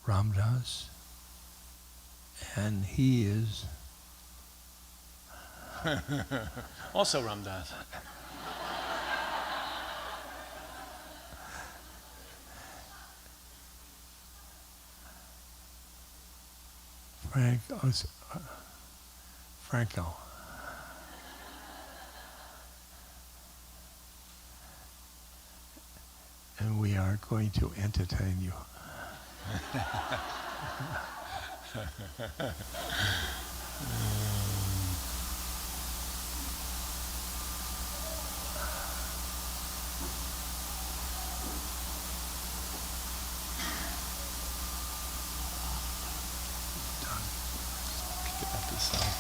Ramdas, and he is also Ramdas. Franco. And we are going to entertain you. Get that this side.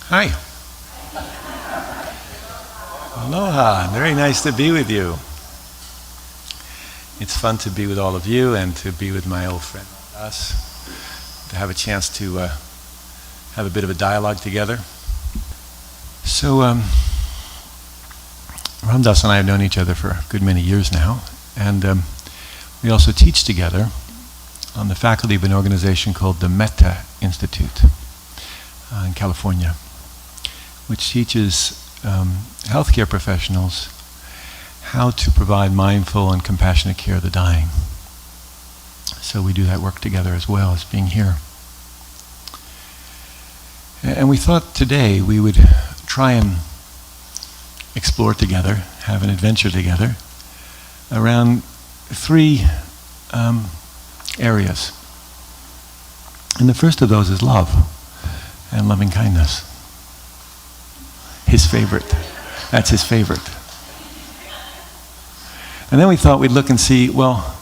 Hi. Aloha. Very nice to be with you. It's fun to be with all of you and to be with my old friend, us, to have a chance to have a bit of a dialogue together. So, Ramdas and I have known each other for a good many years now, and we also teach together on the faculty of an organization called the Metta Institute in California, which teaches healthcare professionals how to provide mindful and compassionate care of the dying. So we do that work together as well as being here. And we thought today we would try and explore together, have an adventure together around three areas. And the first of those is love and loving kindness. His favorite. That's his favorite. And then we thought we'd look and see, well,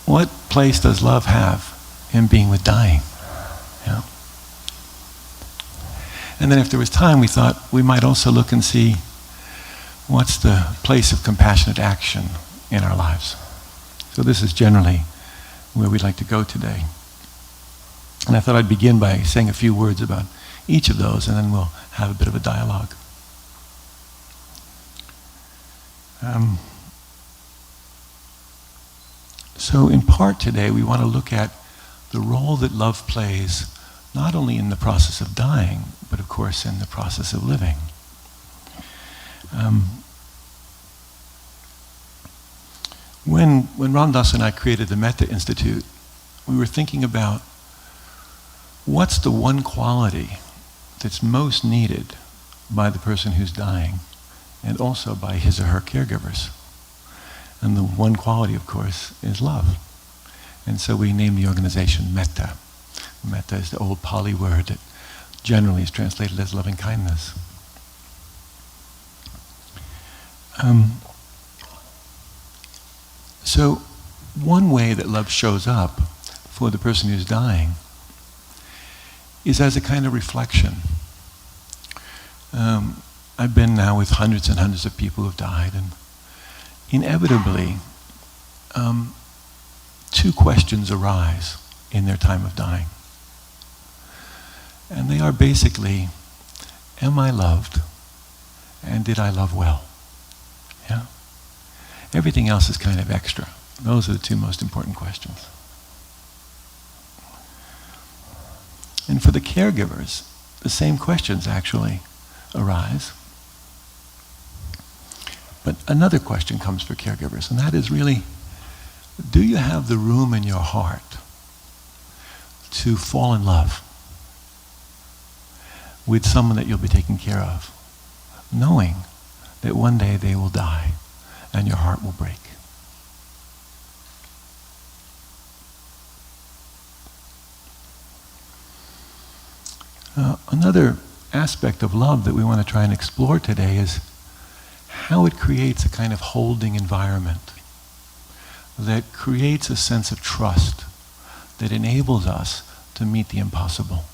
what place does love have in being with dying? Yeah. And then if there was time, we thought we might also look and see what's the place of compassionate action in our lives. So this is generally where we'd like to go today. And I thought I'd begin by saying a few words about each of those, and then we'll have a bit of a dialogue. So in part today, we want to look at the role that love plays, not only in the process of dying, but of course in the process of living. When Ramdas and I created the Metta Institute, we were thinking about what's the one quality that's most needed by the person who's dying, and also by his or her caregivers. And the one quality, of course, is love. And so we named the organization Metta. Metta is the old Pali word that generally is translated as loving kindness. So one way that love shows up for the person who's dying is as a kind of reflection. I've been now with hundreds and hundreds of people who've died, and inevitably, two questions arise in their time of dying. And they are basically, am I loved? And did I love well? Yeah? Everything else is kind of extra. Those are the two most important questions. And for the caregivers, the same questions actually arise. But another question comes for caregivers, and that is really, do you have the room in your heart to fall in love with someone that you'll be taking care of, knowing that one day they will die and your heart will break? Another aspect of love that we want to try and explore today is how it creates a kind of holding environment that creates a sense of trust that enables us to meet the impossible.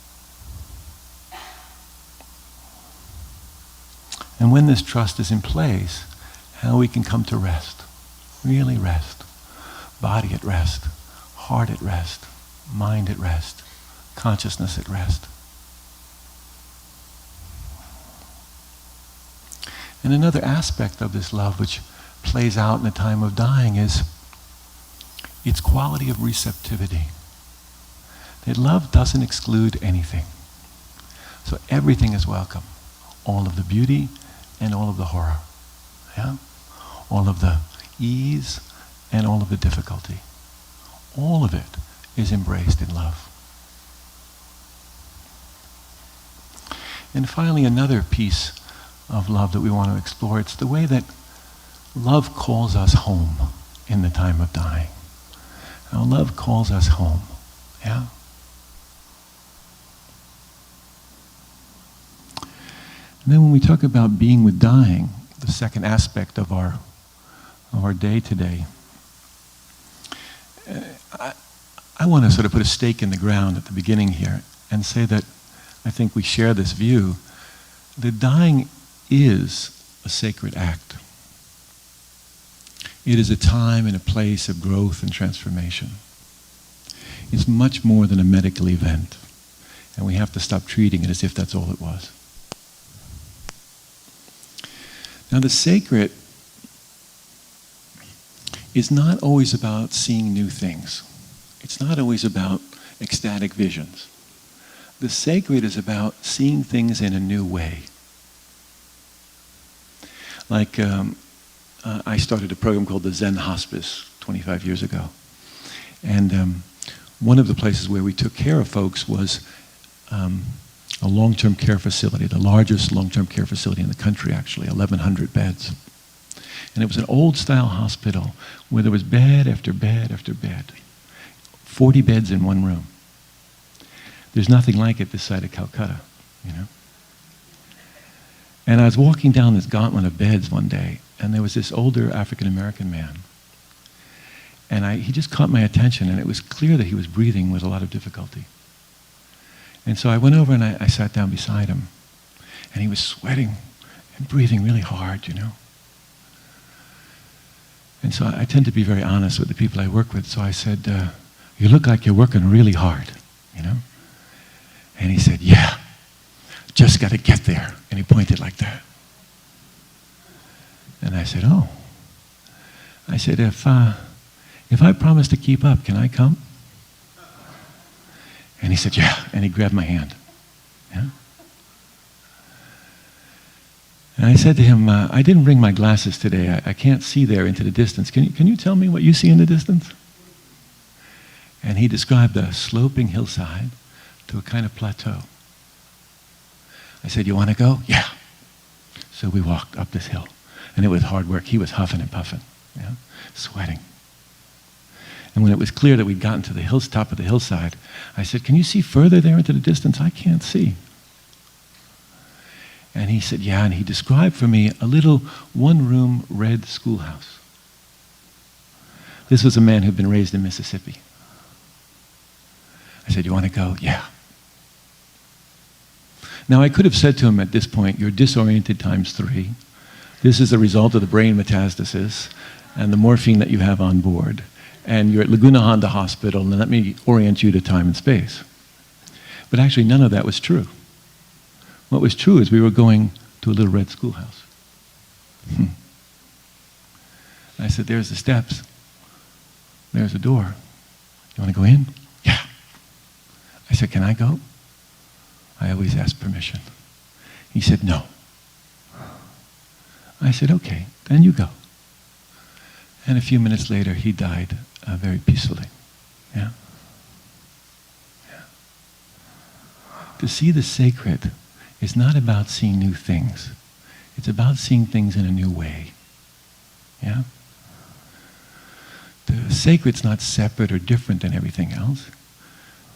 And when this trust is in place, how we can come to rest, really rest, body at rest, heart at rest, mind at rest, consciousness at rest. And another aspect of this love which plays out in the time of dying is its quality of receptivity. That love doesn't exclude anything. So everything is welcome. All of the beauty and all of the horror. Yeah? All of the ease and all of the difficulty. All of it is embraced in love. And finally, another piece of love that we want to explore, it's the way that love calls us home in the time of dying. Now, love calls us home. Yeah? And then when we talk about being with dying, the second aspect of our day today, I want to sort of put a stake in the ground at the beginning here and say that I think we share this view that dying is a sacred act. It is a time and a place of growth and transformation. It's much more than a medical event, and we have to stop treating it as if that's all it was. Now, the sacred is not always about seeing new things. It's not always about ecstatic visions. The sacred is about seeing things in a new way. Like, I started a program called the Zen Hospice 25 years ago. And one of the places where we took care of folks was a long-term care facility, the largest long-term care facility in the country, actually, 1,100 beds. And it was an old-style hospital where there was bed after bed after bed, 40 beds in one room. There's nothing like it this side of Calcutta, you know. And I was walking down this gauntlet of beds one day, and there was this older African-American man. And he just caught my attention, and it was clear that he was breathing with a lot of difficulty. And so I went over and I sat down beside him. And he was sweating and breathing really hard, you know. And so I tend to be very honest with the people I work with. So I said, you look like you're working really hard, you know. And he said, yeah, just got to get there. And he pointed like that. And I said, oh. I said, if I promise to keep up, can I come? And he said, yeah. And he grabbed my hand. Yeah? And I said to him, I didn't bring my glasses today. I can't see there into the distance. Can you tell me what you see in the distance? And he described a sloping hillside to a kind of plateau. I said, you want to go? Yeah. So we walked up this hill. And it was hard work. He was huffing and puffing, yeah? Sweating. And when it was clear that we'd gotten to the top of the hillside, I said, can you see further there into the distance? I can't see. And he said, yeah, and he described for me a little one-room red schoolhouse. This was a man who'd been raised in Mississippi. I said, you want to go? Yeah. Now, I could have said to him at this point, you're disoriented times 3. This is the result of the brain metastasis and the morphine that you have on board. And you're at Laguna Honda Hospital, and let me orient you to time and space. But actually, none of that was true. What was true is we were going to a little red schoolhouse. I said, there's the steps. There's the door. You want to go in? Yeah. I said, can I go? I always ask permission. He said, no. I said, okay, then you go. And a few minutes later, he died very peacefully. Yeah? Yeah. To see the sacred is not about seeing new things. It's about seeing things in a new way. Yeah? The sacred's not separate or different than everything else.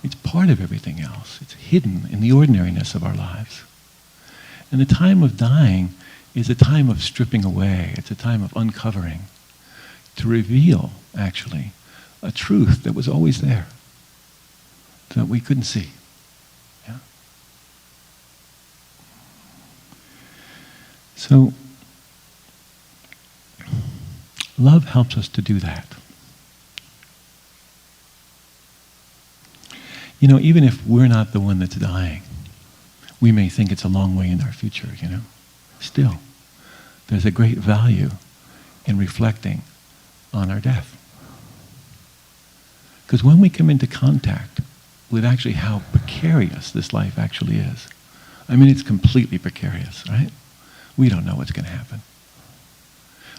It's part of everything else. It's hidden in the ordinariness of our lives. And the time of dying is a time of stripping away. It's a time of uncovering, to reveal, actually, a truth that was always there, that we couldn't see. Yeah? So, love helps us to do that. You know, even if we're not the one that's dying, we may think it's a long way in our future, you know. Still, there's a great value in reflecting on our death. Because when we come into contact with actually how precarious this life actually is, I mean, it's completely precarious, right? We don't know what's going to happen.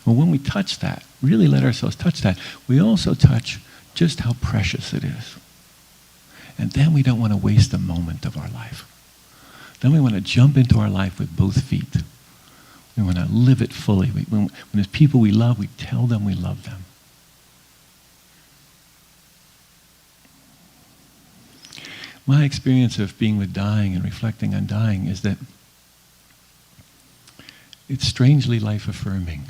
Well, when we touch that, really let ourselves touch that, we also touch just how precious it is. And then we don't want to waste a moment of our life. Then we want to jump into our life with both feet. We want to live it fully. When there's people we love, we tell them we love them. My experience of being with dying and reflecting on dying is that it's strangely life-affirming.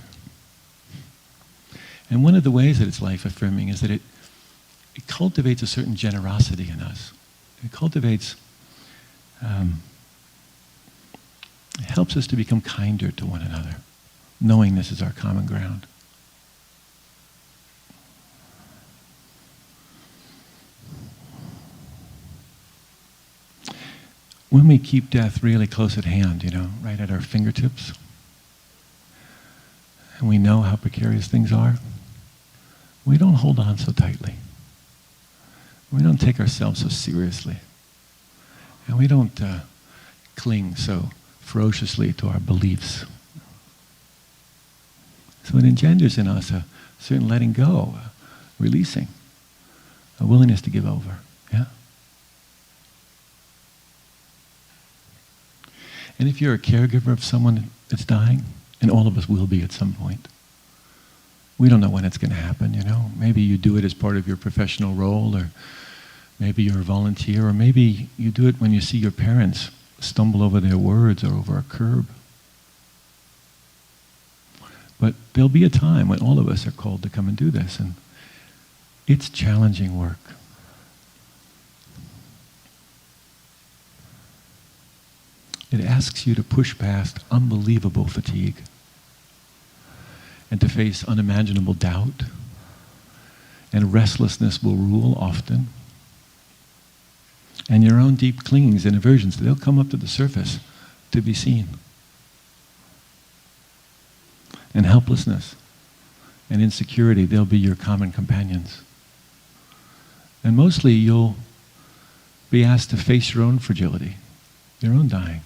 And one of the ways that it's life-affirming is that it cultivates a certain generosity in us. It cultivates, it helps us to become kinder to one another, knowing this is our common ground. When we keep death really close at hand, you know, right at our fingertips, and we know how precarious things are, we don't hold on so tightly. We don't take ourselves so seriously. And we don't cling so ferociously to our beliefs. So it engenders in us a certain letting go, a releasing, a willingness to give over. Yeah? And if you're a caregiver of someone that's dying, and all of us will be at some point, we don't know when it's going to happen, you know. Maybe you do it as part of your professional role, or maybe you're a volunteer, or maybe you do it when you see your parents stumble over their words or over a curb. But there'll be a time when all of us are called to come and do this, and it's challenging work. It asks you to push past unbelievable fatigue and to face unimaginable doubt, and restlessness will rule often. And your own deep clingings and aversions, they'll come up to the surface to be seen. And helplessness and insecurity, they'll be your common companions. And mostly you'll be asked to face your own fragility, your own dying.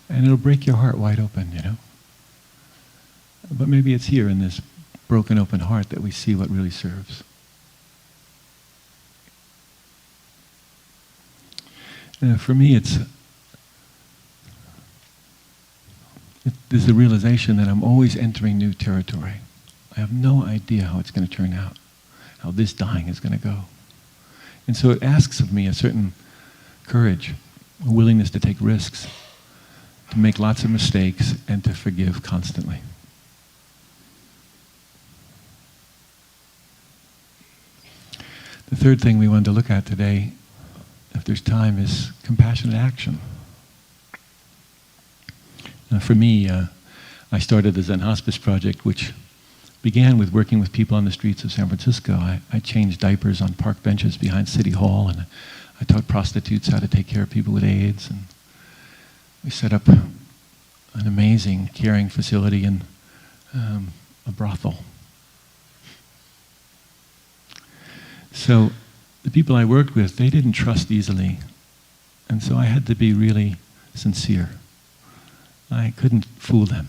And it'll break your heart wide open, you know. But maybe it's here in this broken open heart that we see what really serves. For me, there's the realization that I'm always entering new territory. I have no idea how it's going to turn out, how this dying is going to go. And so it asks of me a certain courage, a willingness to take risks, to make lots of mistakes, and to forgive constantly. The third thing we wanted to look at today, if there's time, is compassionate action. For me, I started the Zen Hospice Project, which began with working with people on the streets of San Francisco. I changed diapers on park benches behind City Hall, and I taught prostitutes how to take care of people with AIDS, and we set up an amazing caring facility in a brothel. So the people I worked with, they didn't trust easily, and so I had to be really sincere. I couldn't fool them.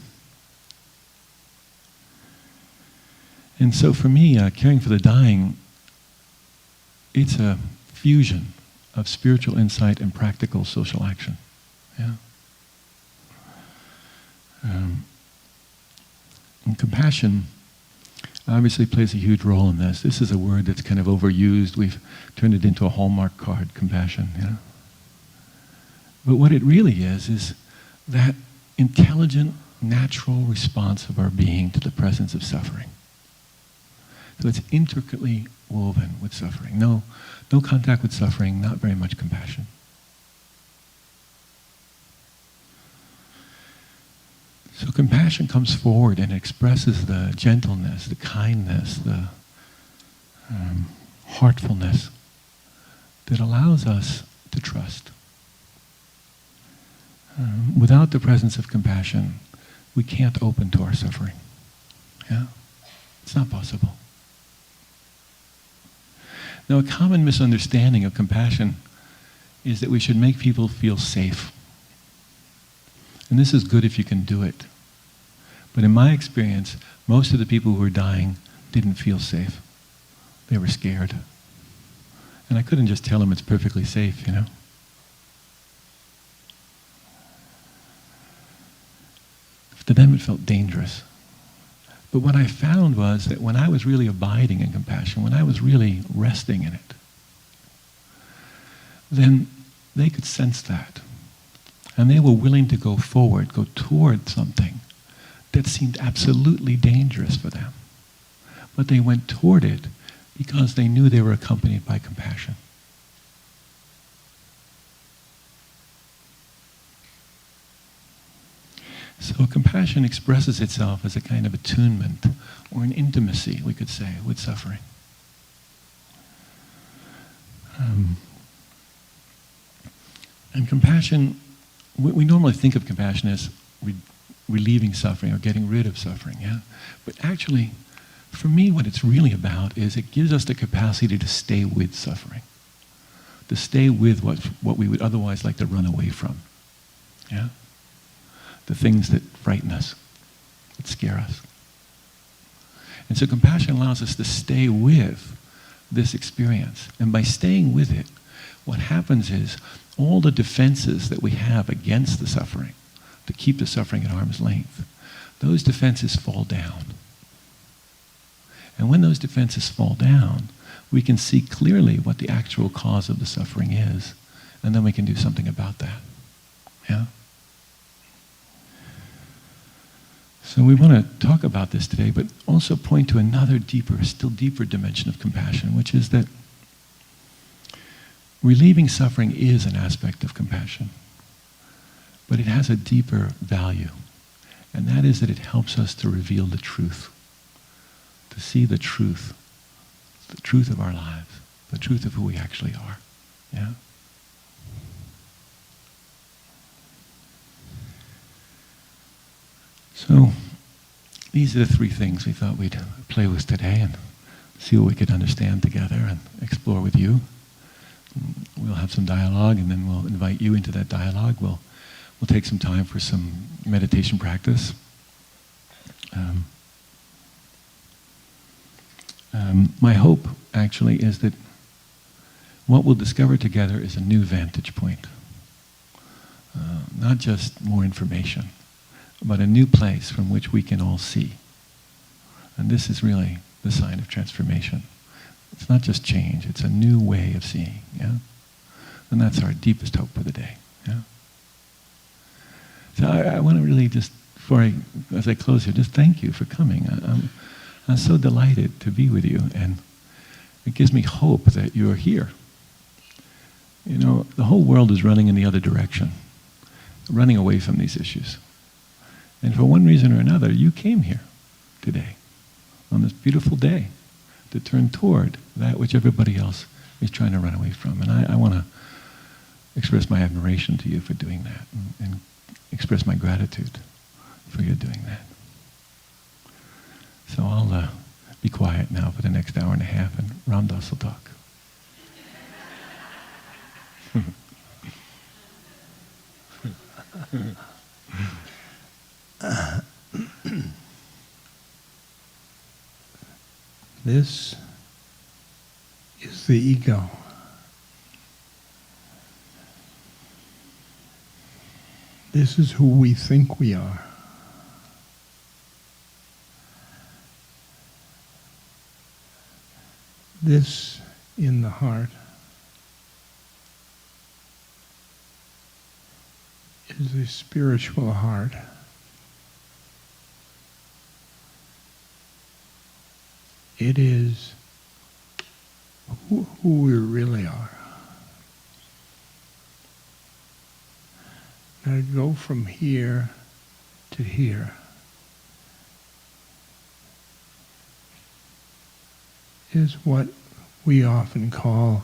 And so for me, caring for the dying, it's a fusion of spiritual insight and practical social action. Yeah. And compassion obviously plays a huge role in this. This is a word that's kind of overused. We've turned it into a Hallmark card, compassion. Yeah. But what it really is that intelligent, natural response of our being to the presence of suffering. So it's intricately woven with suffering. No contact with suffering, not very much compassion. So compassion comes forward and expresses the gentleness, the kindness, the heartfulness that allows us to trust. Without the presence of compassion, we can't open to our suffering. Yeah? It's not possible. Now, a common misunderstanding of compassion is that we should make people feel safe. And this is good if you can do it. But in my experience, most of the people who were dying didn't feel safe. They were scared. And I couldn't just tell them it's perfectly safe, you know. To them it felt dangerous. But what I found was that when I was really abiding in compassion, when I was really resting in it, then they could sense that. And they were willing to go forward, go toward something that seemed absolutely dangerous for them. But they went toward it because they knew they were accompanied by compassion. So compassion expresses itself as a kind of attunement or an intimacy, we could say, with suffering. And compassion, we normally think of compassion as relieving suffering or getting rid of suffering, yeah? But actually, for me, what it's really about is it gives us the capacity to stay with suffering, to stay with what we would otherwise like to run away from, yeah? The things that frighten us, that scare us. And so compassion allows us to stay with this experience. And by staying with it, what happens is all the defenses that we have against the suffering, to keep the suffering at arm's length, those defenses fall down. And when those defenses fall down, we can see clearly what the actual cause of the suffering is, and then we can do something about that. Yeah? So we want to talk about this today, but also point to another deeper, still deeper dimension of compassion, which is that relieving suffering is an aspect of compassion, but it has a deeper value, and that is that it helps us to reveal the truth, to see the truth of our lives, the truth of who we actually are. Yeah? So, these are the three things we thought we'd play with today and see what we could understand together and explore with you. We'll have some dialogue, and then we'll invite you into that dialogue. We'll take some time for some meditation practice. My hope, actually, is that what we'll discover together is a new vantage point. Not just more information, but a new place from which we can all see. And this is really the sign of transformation. It's not just change, it's a new way of seeing, yeah? And that's our deepest hope for the day, yeah? So I want to really just, as I close here, just thank you for coming. I'm so delighted to be with you, and it gives me hope that you're here. You know, the whole world is running in the other direction, running away from these issues. And for one reason or another, you came here today, on this beautiful day, to turn toward that which everybody else is trying to run away from. And I want to express my admiration to you for doing that, and express my gratitude for your doing that. So I'll be quiet now for the next hour and a half, and Ram Dass will talk. This is the ego. This is who we think we are. This, in the heart, is a spiritual heart. It is who we really are. Now to go from here to here is what we often call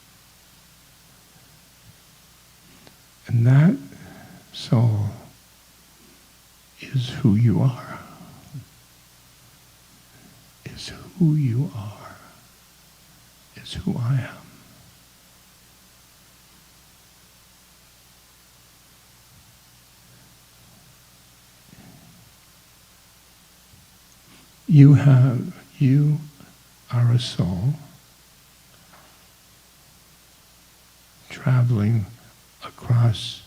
And that soul is who you are. Is who you are. Is who I am. You are a soul traveling across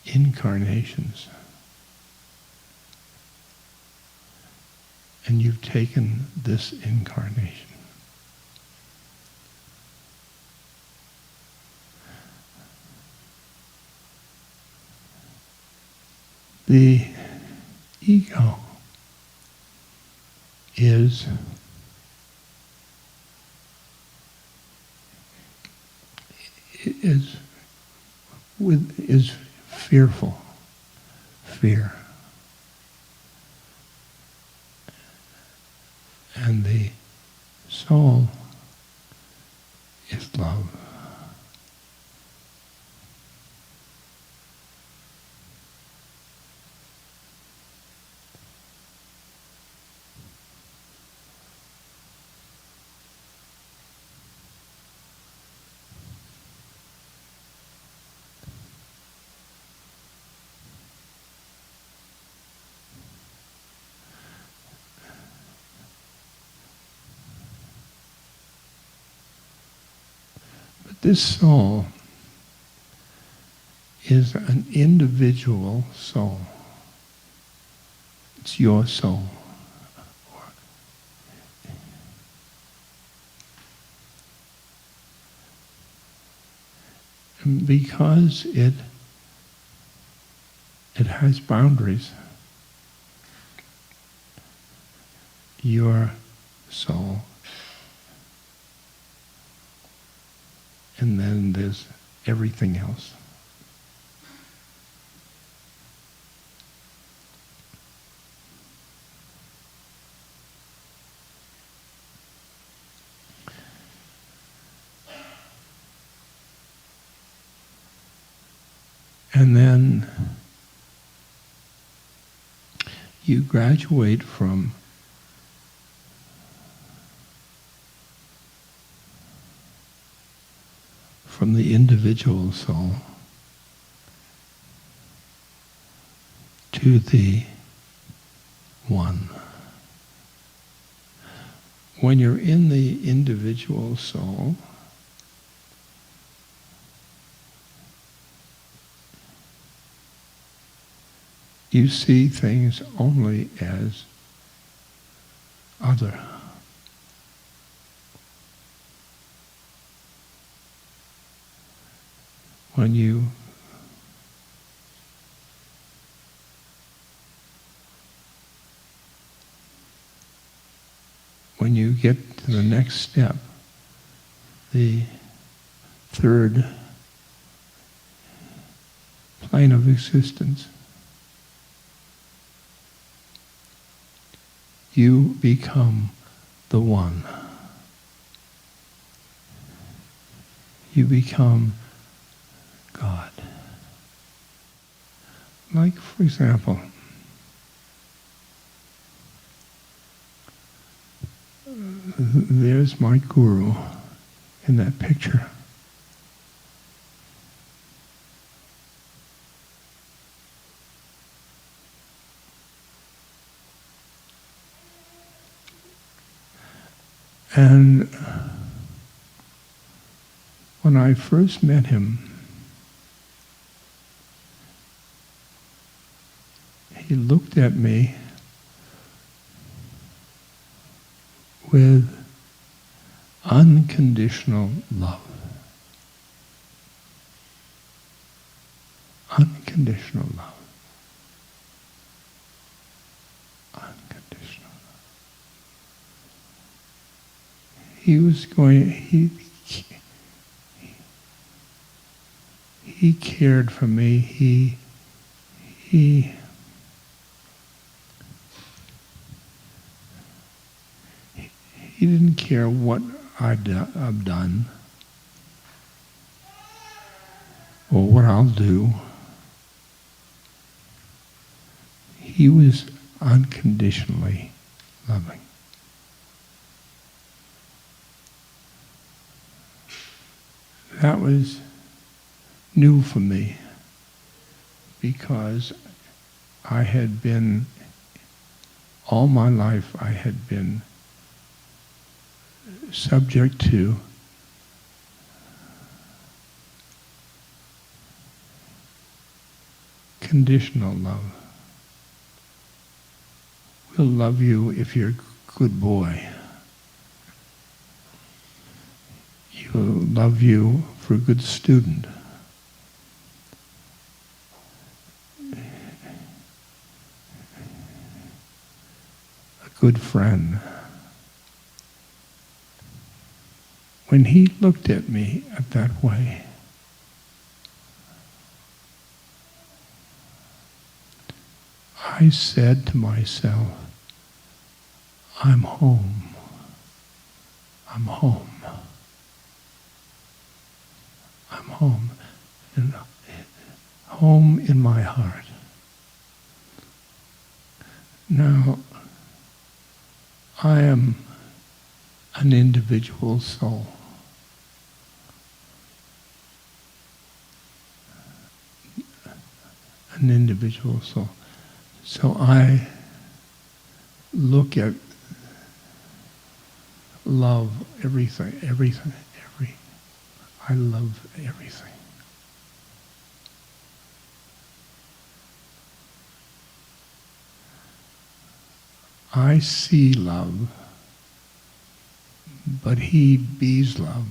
incarnations. And you've taken this incarnation. The ego is fearful, fear. And the soul is love. This soul is an individual soul. It's your soul. And because it has boundaries, your soul, and then there's everything else. And then you graduate from the individual soul to the one. When you're in the individual soul, you see things only as other. When you get to the next step, the third plane of existence, you become the one. You become God. Like, for example, there's my guru in that picture. And when I first met him, he looked at me with unconditional love. Unconditional love. Unconditional love. He was going, he cared for me. He didn't care what I've done. well, what I'll do, he was unconditionally loving. That was new for me, because I had been, all my life I had been subject to conditional love. We'll love you if you're a good boy. We'll love you for a good student. A good friend. When he looked at me that way, I said to myself, I'm home. I'm home. I'm home. And home in my heart. Now, I am an individual soul. An individual soul. So I look at love, everything, I love everything. I see love, but he bees love.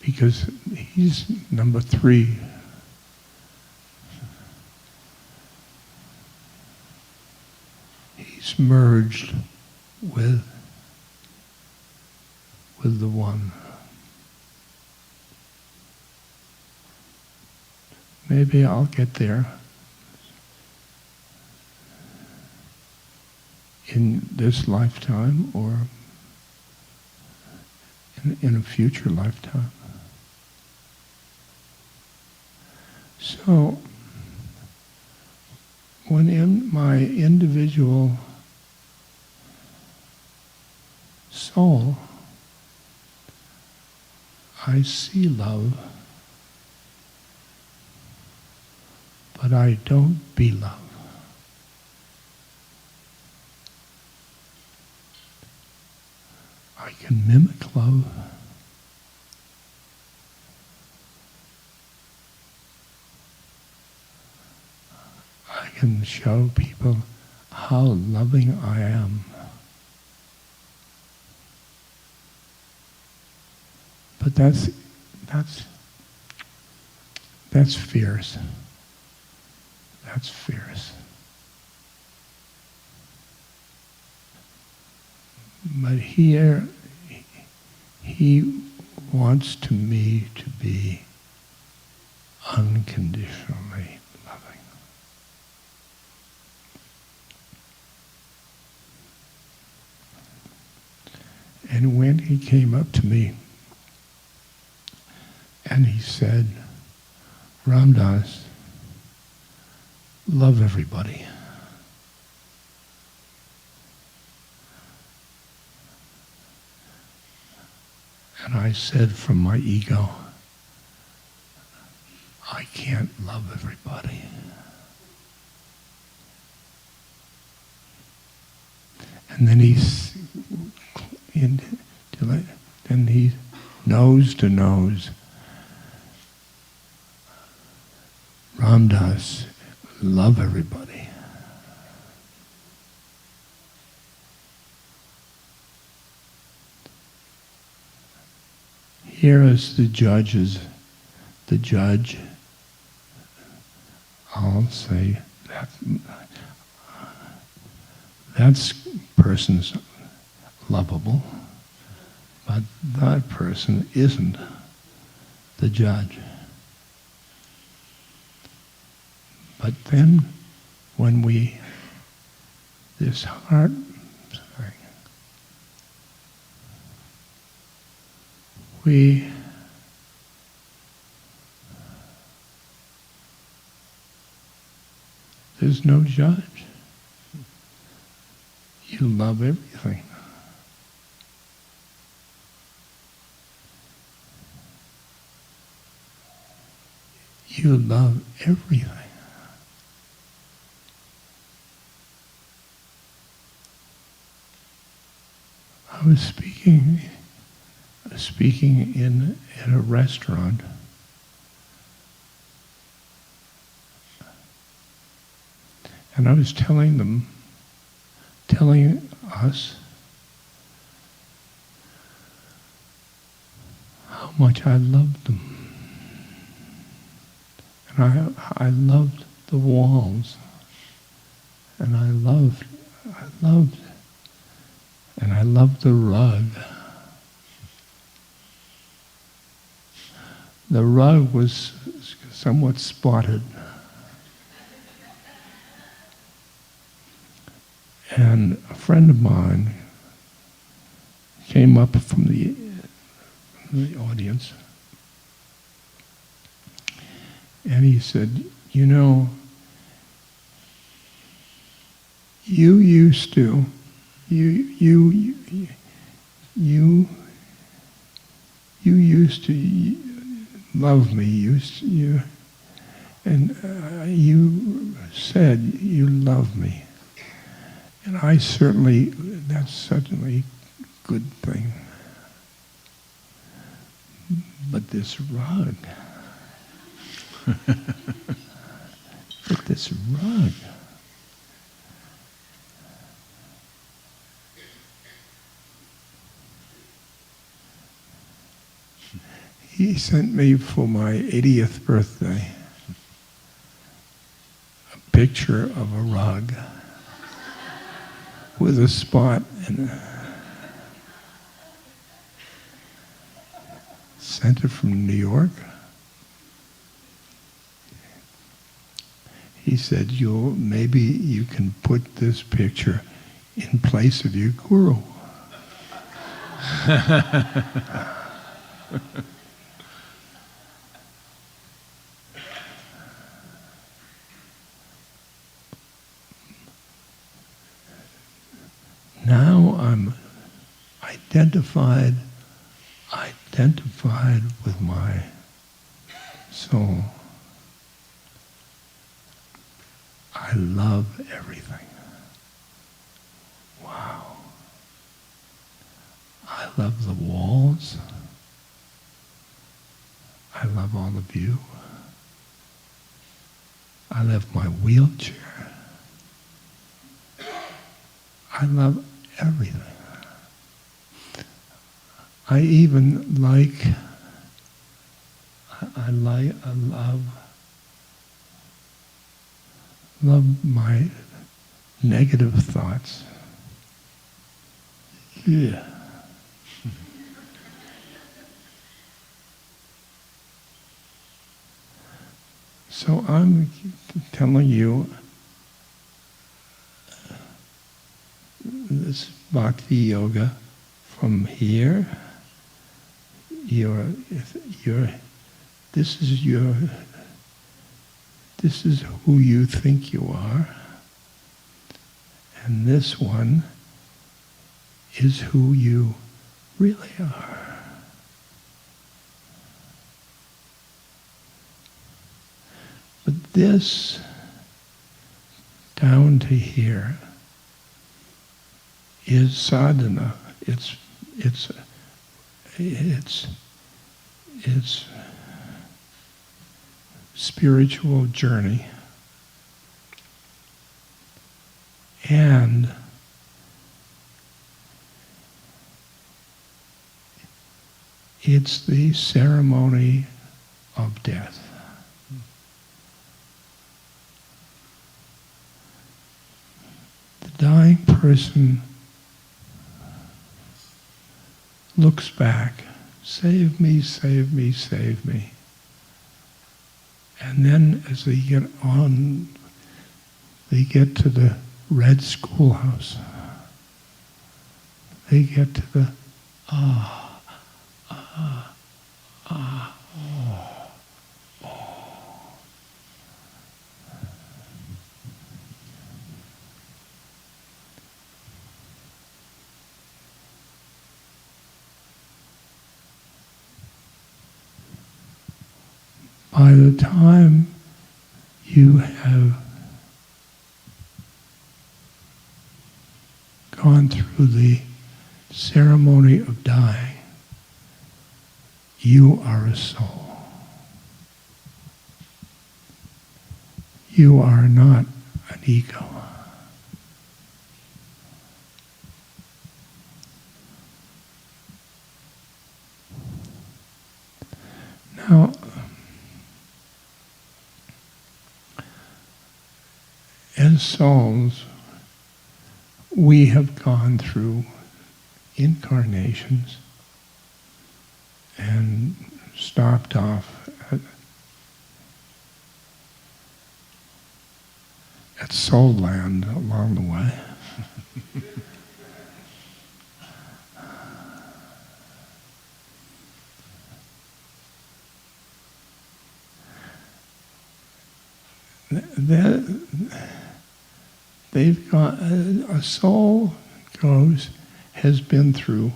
Because he's number 3. He's merged with the one. Maybe I'll get there in this lifetime or in a future lifetime. So, when in my individual soul, I see love, but I don't be love. I can mimic love. I can show people how loving I am. But that's fierce. That's fierce. But here, he wants me to be unconditionally loving. And when he came up to me and he said, Ramdas, love everybody. And I said from my ego, I can't love everybody. And then then he nose to nose, Ramdas, love everybody. Here is the judge, I'll say that person's lovable, but that person isn't the judge. But then when we this heart thing. There's no judge. You love everything. You love everything. I was speaking in a restaurant, and I was telling us how much I loved them. And I loved the walls, and I loved the rug. The rug was somewhat spotted. And a friend of mine came up from the audience, and he said, "You know, you used to love me. You said you love me, and that's certainly a good thing. But this rug." But this rug. He sent me for my 80th birthday a picture of a rug with a spot in it. Sent it from New York. He said, maybe you can put this picture in place of your guru. Now I'm identified with my soul. I love everything. Wow. I love the walls. I love all of you. I love my wheelchair. I love everything. I even love my negative thoughts. Yeah. So I'm telling you, this bhakti yoga from here, this is who you think you are, and this one is who you really are. But this, down to here, is sadhana. It's spiritual journey. And it's the ceremony of death. The dying person looks back, save me, save me, save me. And then as they get on, they get to the red schoolhouse. They get to the by the time you have gone through the ceremony of dying, you are a soul. You are not an ego. Now, as souls, we have gone through incarnations and stopped off at Soul Land along the way. They've got a soul has been through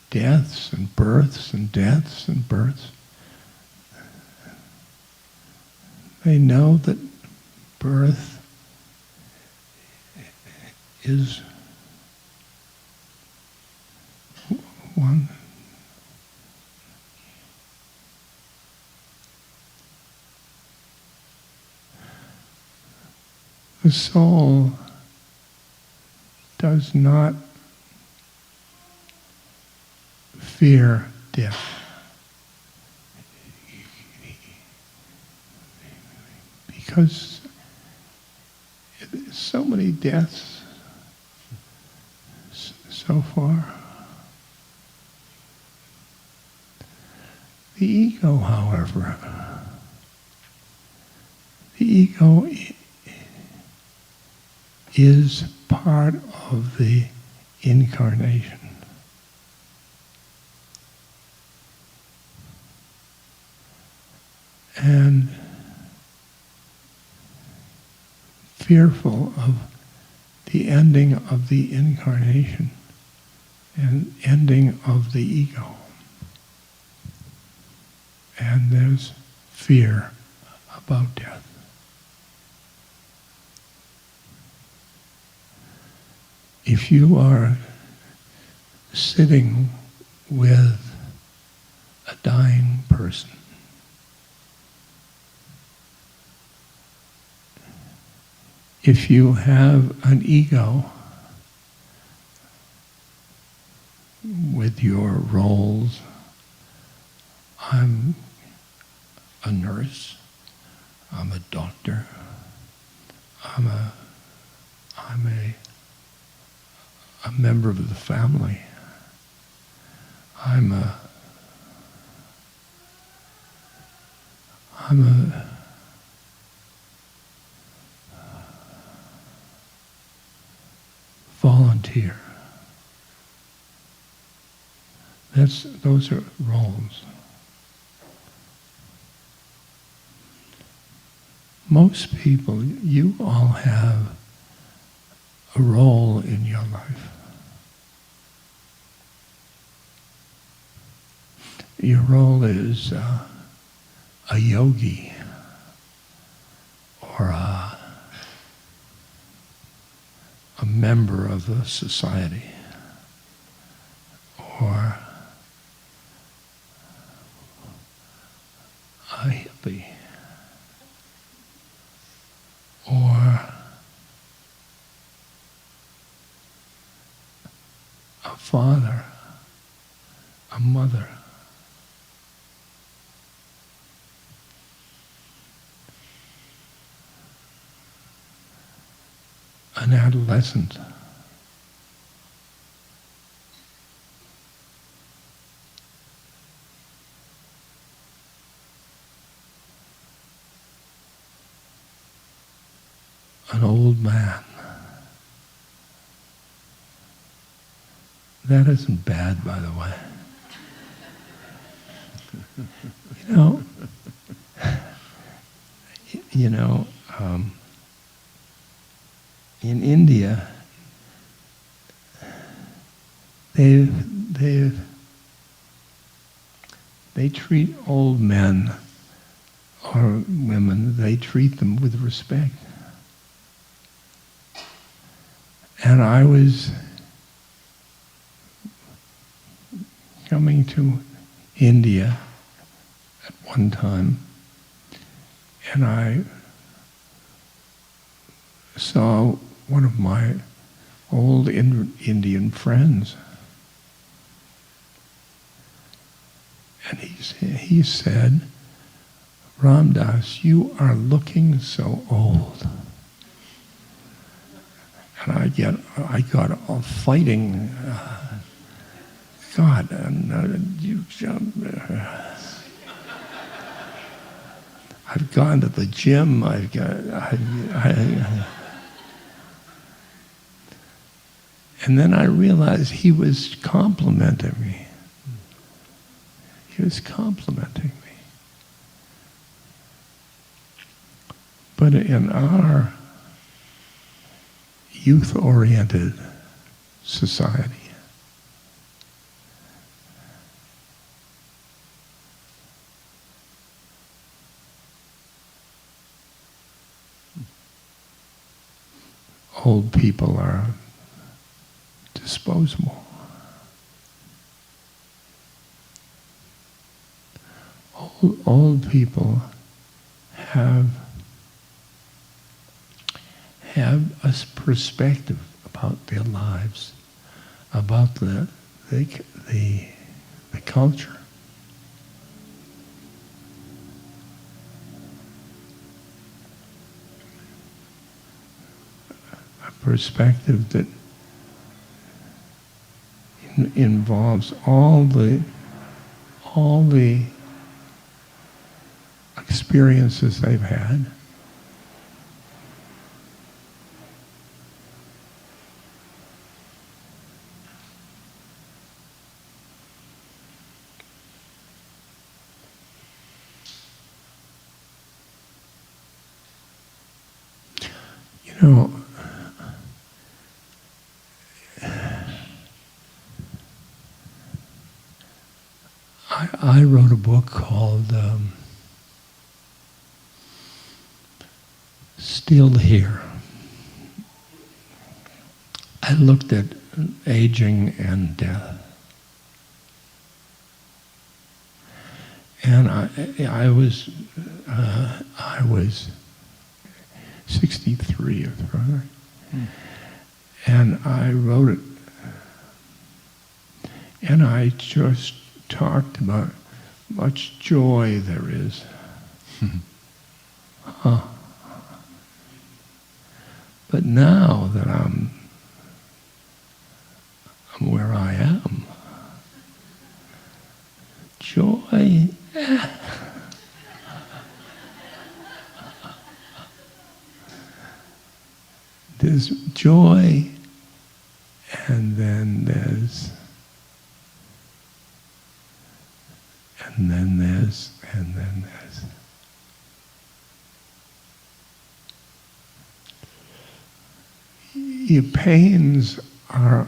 deaths and births and deaths and births. They know that birth is one. The soul does not fear death. Because so many deaths so far. The ego, however, the ego is part of the incarnation. And fearful of the ending of the incarnation and ending of the ego. And there's fear about death. If you are sitting with a dying person, if you have an ego with your roles, I'm a nurse, I'm a doctor, I'm a member of the family, I'm a volunteer. Those are roles. Most people, you all have a role in your life. Your role is a yogi or a member of the society or a hippie or a father, a mother. An adolescent. An old man. That isn't bad, by the way. You know, you know, in India, they treat old men or women, they treat them with respect. And I was coming to India at one time, and I saw one of my old Indian friends, and he said, "Ram Dass, you are looking so old." And I got a fighting, God, and you jump. I've gone to the gym. And then I realized he was complimenting me. He was complimenting me. But in our youth-oriented society, old people are disposable. Old people have a perspective about their lives, about the culture. A perspective that involves all the experiences they've had. You know, I wrote a book called Still Here. I looked at aging and death. And I was 63 or rather, and I wrote it, and I just talked about much joy there is. But now that I'm where I am, joy, there's joy, and then there's your pains are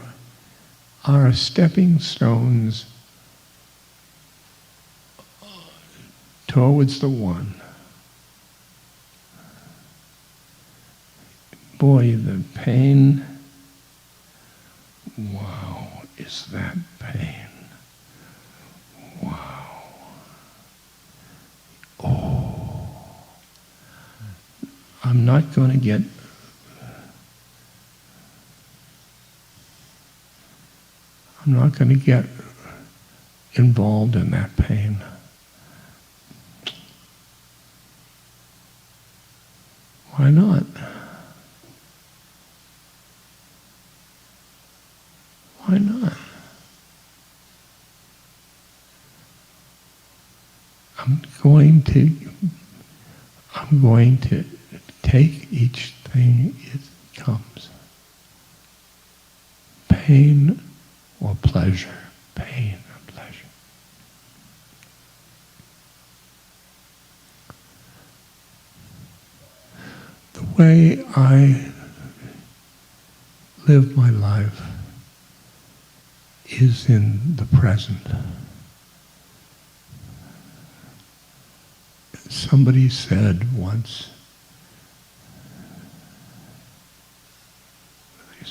stepping stones towards the one. Boy, the pain, wow, is that pain. Wow. Oh. I'm not going to get involved in that pain. Why not? Why not? I'm going to take each thing it comes. Pain, or pleasure, pain or pleasure. The way I live my life is in the present. Somebody said once,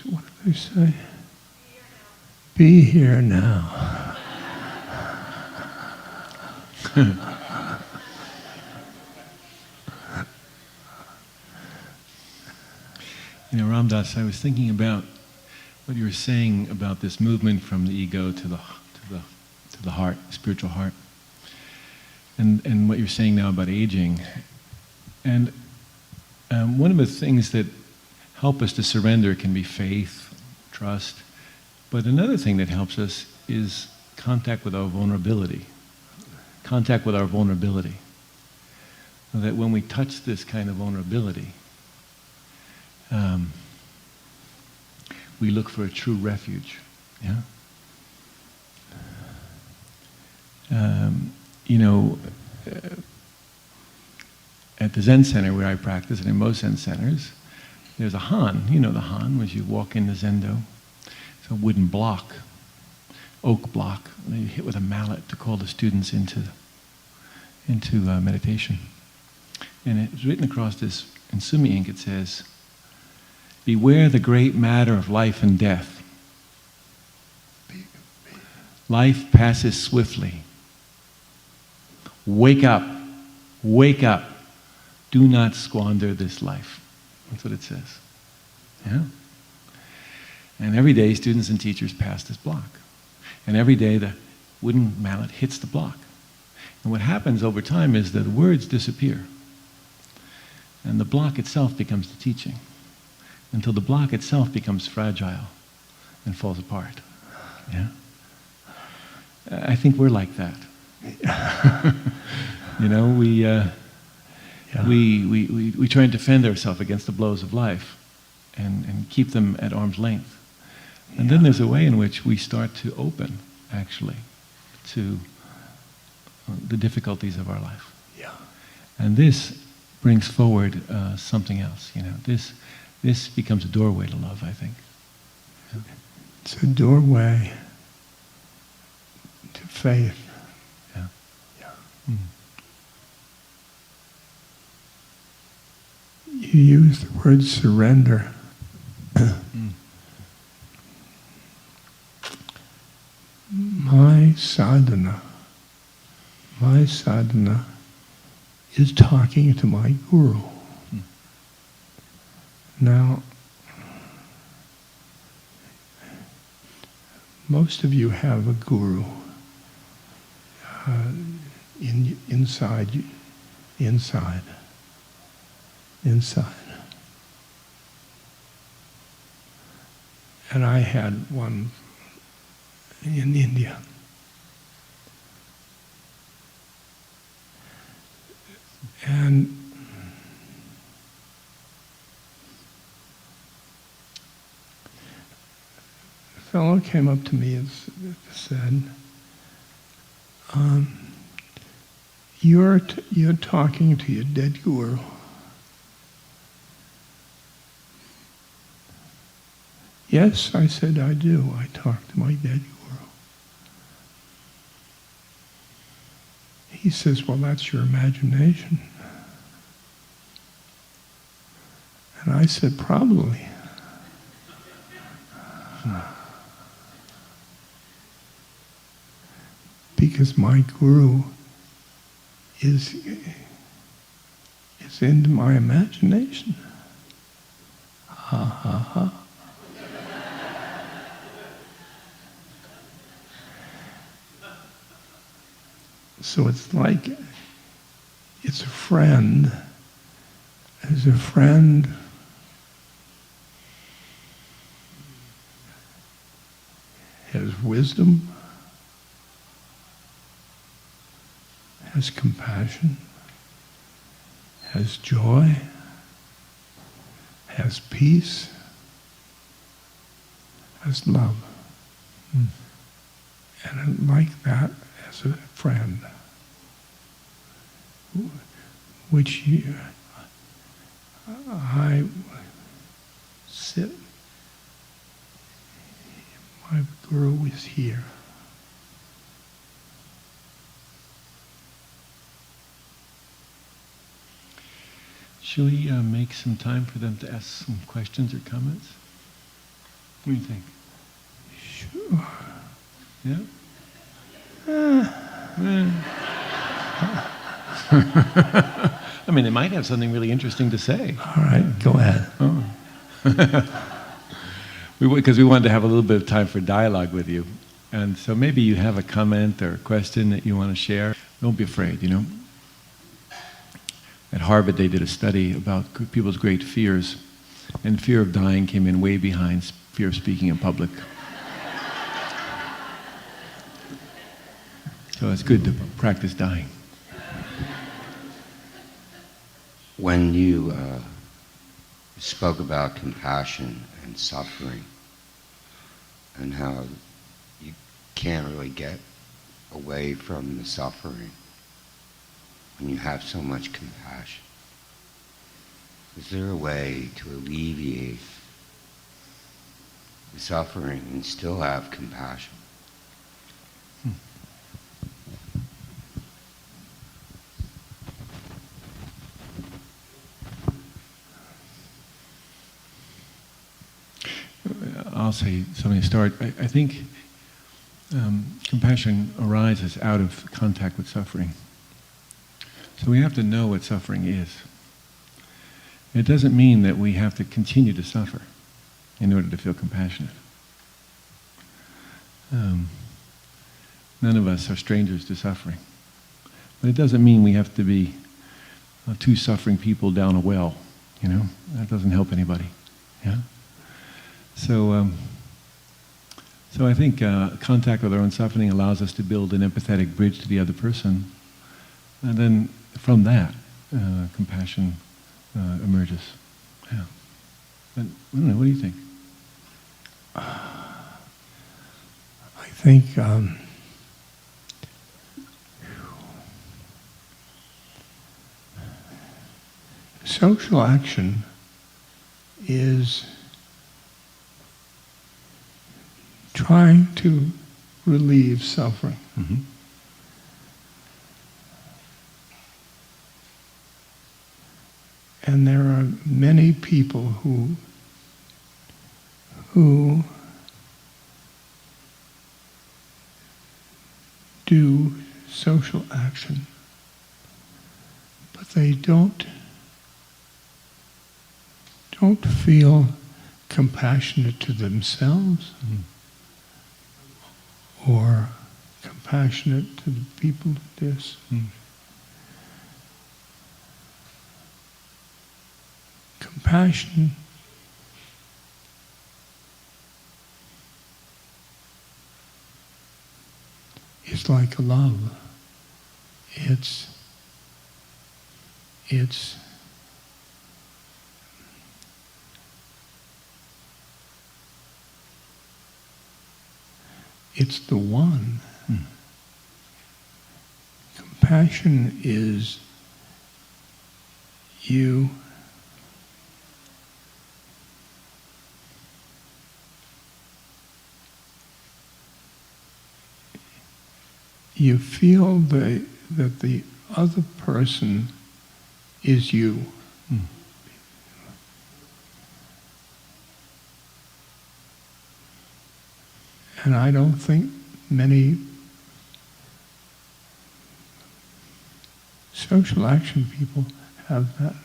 what did they say? Be here now. Ram Dass, I was thinking about what you were saying about this movement from the ego to the heart, spiritual heart, and what you're saying now about aging. And one of the things that help us to surrender can be faith, trust, but another thing that helps us is contact with our vulnerability. Contact with our vulnerability. That when we touch this kind of vulnerability, we look for a true refuge. Yeah. At the Zen center where I practice, and in most Zen centers, there's a han. You know the han, as you walk into Zendo. It's a wooden block, oak block, and you hit with a mallet to call the students into meditation. And it's written across this, in Sumi ink it says, beware the great matter of life and death. Life passes swiftly. Wake up. Wake up. Do not squander this life. That's what it says. Yeah? And every day students and teachers pass this block. And every day the wooden mallet hits the block. And what happens over time is that the words disappear. And the block itself becomes the teaching. Until the block itself becomes fragile and falls apart. Yeah? I think we're like that. We try and defend ourselves against the blows of life and keep them at arm's length. And then there's a way in which we start to open, actually, to the difficulties of our life. Yeah. And this brings forward something else. This becomes a doorway to love, I think. Yeah. It's a doorway to faith. Yeah. Yeah. Mm. You use the word surrender. Mm. My sadhana is talking to my guru. Mm. Now, most of you have a guru inside. And I had one in India. And a fellow came up to me and said, you're talking to your dead guru. Yes, I said, I do. I talk to my dead guru. He says, well, that's your imagination. And I said, probably. Because my guru is into my imagination. Ha ha ha. So it's like, it's a friend. As a friend, has wisdom, has compassion, has joy, has peace, has love. And I like that as a friend, which I sit, my guru is here. Shall we make some time for them to ask some questions or comments? What do you think? Sure. Yeah? I mean, they might have something really interesting to say. All right, go ahead. Because we wanted to have a little bit of time for dialogue with you. And so maybe you have a comment or a question that you want to share. Don't be afraid, you know. At Harvard, they did a study about people's great fears, and fear of dying came in way behind fear of speaking in public. So it's good to practice dying. When you spoke about compassion and suffering and how you can't really get away from the suffering when you have so much compassion, is there a way to alleviate the suffering and still have compassion? I'll say something to start. I think compassion arises out of contact with suffering. So we have to know what suffering is. It doesn't mean that we have to continue to suffer in order to feel compassionate. None of us are strangers to suffering. But it doesn't mean we have to be two suffering people down a well, you know? That doesn't help anybody, yeah? So I think contact with our own suffering allows us to build an empathetic bridge to the other person, and then from that, compassion emerges. Yeah. But, I don't know, what do you think? I think social action is trying to relieve suffering. Mm-hmm. And there are many people who do social action, but they don't feel compassionate to themselves or compassionate to the people of this. Compassion is like a love. It's the one. Compassion is you feel that the other person is you. And I don't think many social action people have that.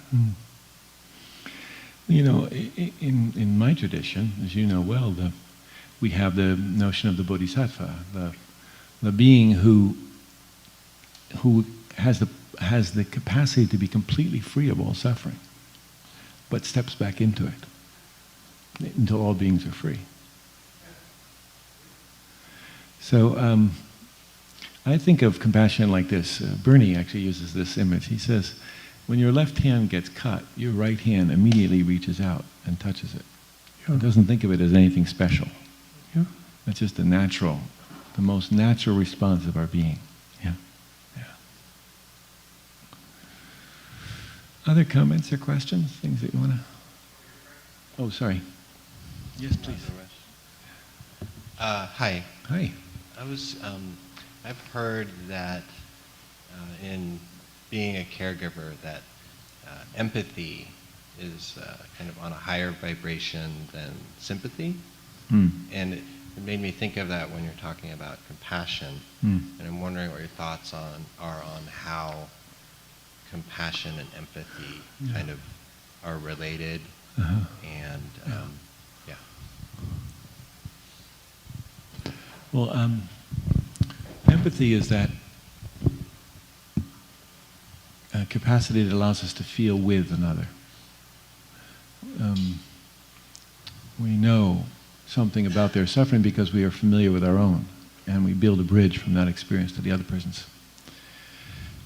You know, in my tradition, as you know well, we have the notion of the bodhisattva, the being who has the capacity to be completely free of all suffering, but steps back into it until all beings are free. So I think of compassion like this. Bernie actually uses this image. He says, when your left hand gets cut, your right hand immediately reaches out and touches it. Yeah. It doesn't think of it as anything special. Yeah. That's just the most natural response of our being. Yeah. Yeah. Other comments or questions? Things that you want to... Oh, sorry. Yes, please. Hi. Hi. I've heard that in being a caregiver that empathy is kind of on a higher vibration than sympathy. And it made me think of that when you're talking about compassion. And I'm wondering what your thoughts are on how compassion and empathy kind of are related. And yeah. Well, empathy is that capacity that allows us to feel with another. We know something about their suffering because we are familiar with our own, and we build a bridge from that experience to the other person's.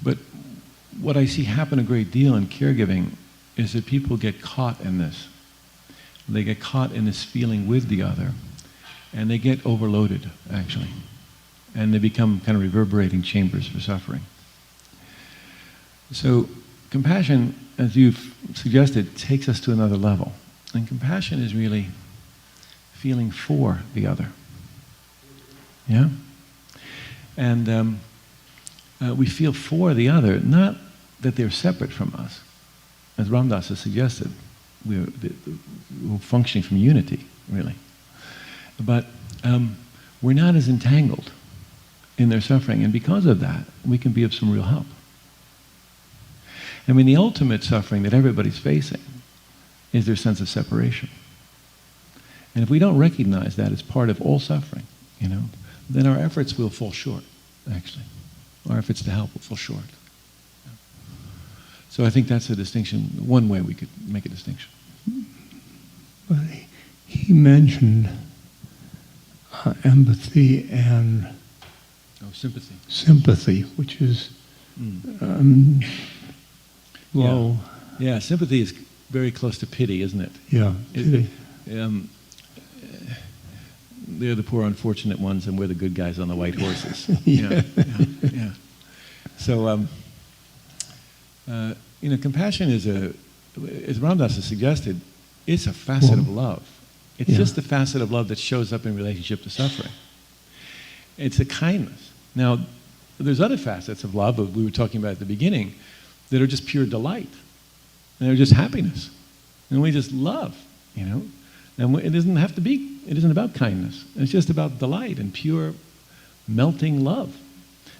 But what I see happen a great deal in caregiving is that people get caught in this. They get caught in this feeling with the other, and they get overloaded, actually. And they become kind of reverberating chambers for suffering. So compassion, as you've suggested, takes us to another level. And compassion is really feeling for the other. Yeah? And we feel for the other, not that they're separate from us. As Ram Dass has suggested, we're functioning from unity, really. But we're not as entangled in their suffering, and because of that, we can be of some real help. I mean, the ultimate suffering that everybody's facing is their sense of separation. And if we don't recognize that as part of all suffering, then our efforts will fall short, actually. Our efforts to help will fall short. So I think that's a distinction, one way we could make a distinction. But he mentioned empathy and sympathy. Sympathy, which is low. Yeah, sympathy is very close to pity, isn't it? Yeah, pity. They're the poor unfortunate ones, and we're the good guys on the white horses. Yeah. Yeah. So, compassion is as Ram Dass has suggested, it's a facet of love. It's just the facet of love that shows up in relationship to suffering. It's a kindness. Now, there's other facets of love that we were talking about at the beginning that are just pure delight. And they're just happiness. And we just love, And it isn't about kindness. It's just about delight and pure melting love.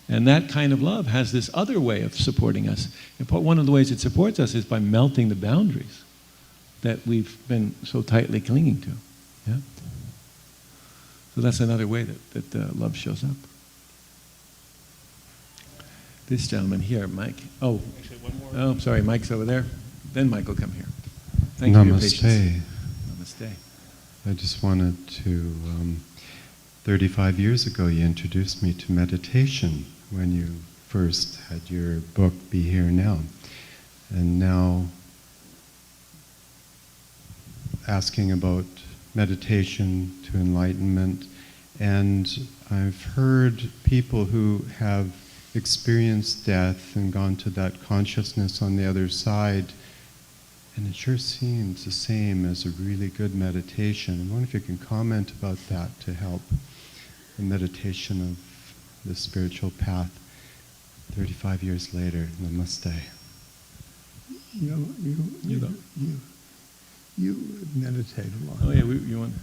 And that kind of love has this other way of supporting us. And one of the ways it supports us is by melting the boundaries that we've been so tightly clinging to. Yeah? So that's another way that love shows up. This gentleman here, Mike. Oh, actually, one more. Oh, sorry, Mike's over there. Then Mike will come here. Thank you for your patience. Namaste. I just wanted to, 35 years ago you introduced me to meditation when you first had your book, Be Here Now. And now asking about meditation to enlightenment. And I've heard people who have experienced death and gone to that consciousness on the other side, and it sure seems the same as a really good meditation. I wonder if you can comment about that to help the meditation of the spiritual path 35 years later. Namaste. You meditate a lot. Oh yeah, you want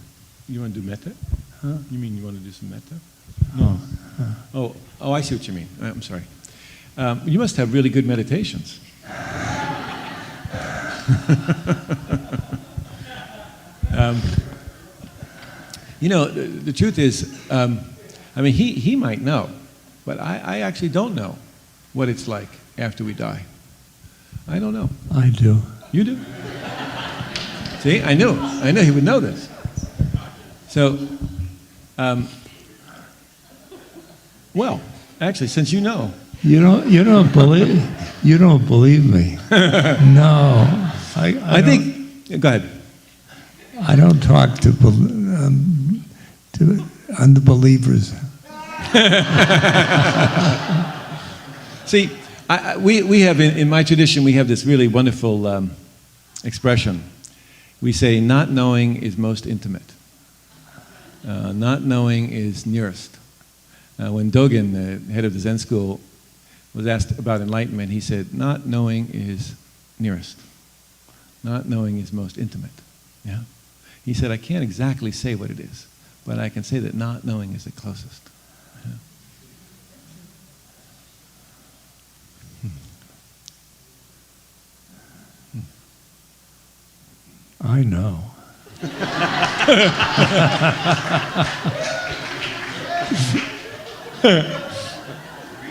to do metta? Huh? You mean you want to do some metta? No. Oh, I see what you mean. I'm sorry. You must have really good meditations. The truth is, he might know, but I actually don't know what it's like after we die. I don't know. I do. You do? See, I knew he would know this. So, well, actually, since you know. You don't believe me. No. I think, go ahead. I don't talk to unbelievers. See, we have, in my tradition, we have this really wonderful expression. We say, not knowing is most intimate. Not knowing is nearest. When Dogen, the head of the Zen school, was asked about enlightenment, he said, not knowing is nearest. Not knowing is most intimate. Yeah? He said, I can't exactly say what it is, but I can say that not knowing is the closest. Yeah. I know.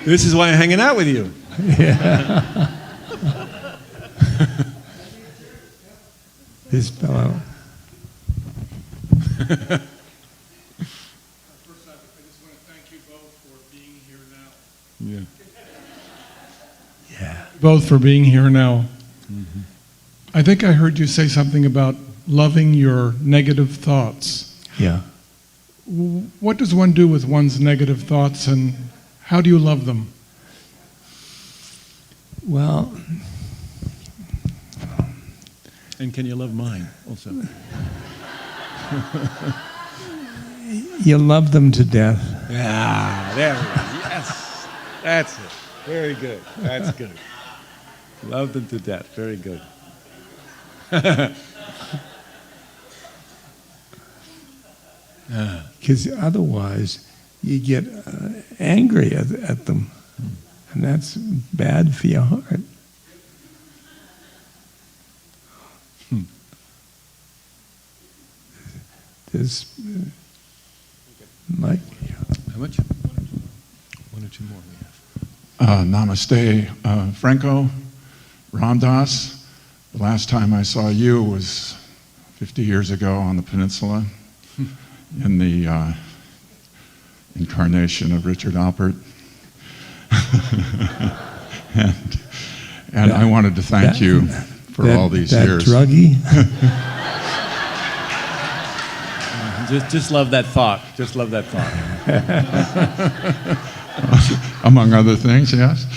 This is why I'm hanging out with you. Yeah. This fellow. First, I just want to thank you both for being here now. Yeah. Yeah. Both for being here now. Mm-hmm. I think I heard you say something about loving your negative thoughts. Yeah. What does one do with one's negative thoughts, and how do you love them? Well, And can you love mine also? you love them to death. Yeah, there we go. Yes, that's it. Very good. That's good. Love them to death. Very good. Because otherwise, you get angry at them, and that's bad for your heart. There's Mike. How much? One or two more we have. Namaste, Franco, Ram Dass. The last time I saw you was 50 years ago on the peninsula in the incarnation of Richard Alpert. and I wanted to thank you for all these years. That druggie. Just love that thought. Just love that thought. Among other things, yes.